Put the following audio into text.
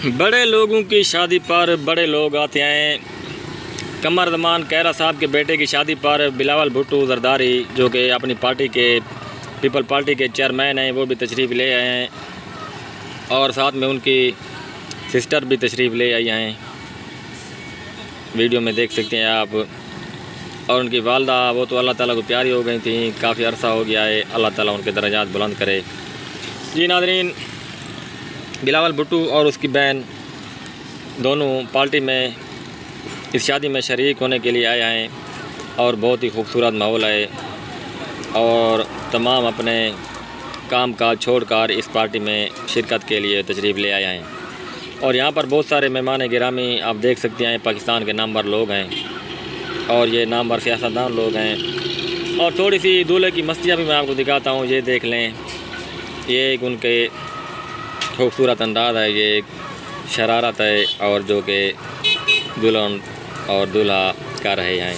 बड़े लोगों की शादी पर बड़े लोग आते हैं। कमर रमान कैरा साहब के बेटे की शादी पर बिलावल भुट्टो जरदारी, जो कि अपनी पार्टी के पीपल पार्टी के चेयरमैन हैं, वो भी तशरीफ़ ले आए हैं और साथ में उनकी सिस्टर भी तशरीफ़ ले आई हैं। वीडियो में देख सकते हैं आप। और उनकी वालदा, वो तो अल्लाह ताला को प्यारी हो गई थी, काफ़ी अरसा हो गया है। अल्लाह ताला उनके दर्जात बुलंद करे। जी नाज़रीन, बिलावल भुट्टो और उसकी बहन दोनों पार्टी में इस शादी में शरीक होने के लिए आए हैं और बहुत ही खूबसूरत माहौल है और तमाम अपने काम काज छोड़कर इस पार्टी में शिरकत के लिए तशरीफ़ ले आए हैं। और यहाँ पर बहुत सारे मेहमान गिरामी आप देख सकते हैं, पाकिस्तान के नामवर लोग हैं और ये नामवर सियासतदान लोग हैं। और थोड़ी सी दूल्हे की मस्तियाँ भी मैं आपको दिखाता हूँ, ये देख लें। ये एक उनके खूबसूरत अंदाज़ है, ये एक शरारत है और जो कि दुल्हन और दूल्हा कर रहे हैं।